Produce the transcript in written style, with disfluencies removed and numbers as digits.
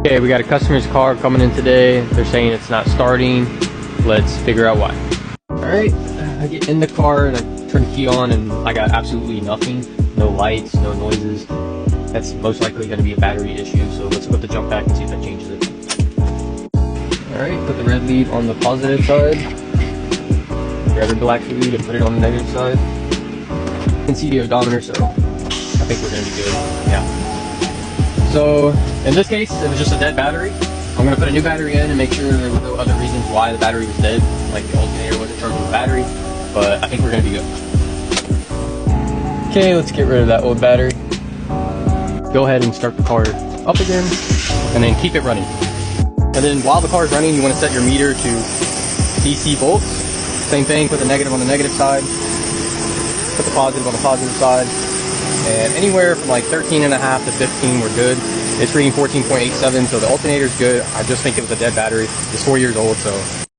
Okay, we got a customer's car coming in today. They're saying it's not starting. Let's figure out why. Alright, I get in the car and I turn the key on and I got absolutely nothing. No lights, no noises. That's most likely going to be a battery issue, so let's put the jump back and see if that changes it. Alright, put the red lead on the positive side. Grab the black lead and put it on the negative side. You can see the odometer, so I think we're going to be good. Yeah. So in this case, it was just a dead battery. I'm going to put a new battery in and make sure there were no other reasons why the battery was dead, like the alternator wasn't charging the battery, but I think we're going to be good. Okay, let's get rid of that old battery. Go ahead and start the car up again, and then keep it running. And then while the car is running, you want to set your meter to DC volts. Same thing, put the negative on the negative side, put the positive on the positive side. And anywhere from like 13.5 to 15, we're good. It's reading 14.87, so the alternator is good. I just think it was a dead battery. It's 4 years old, so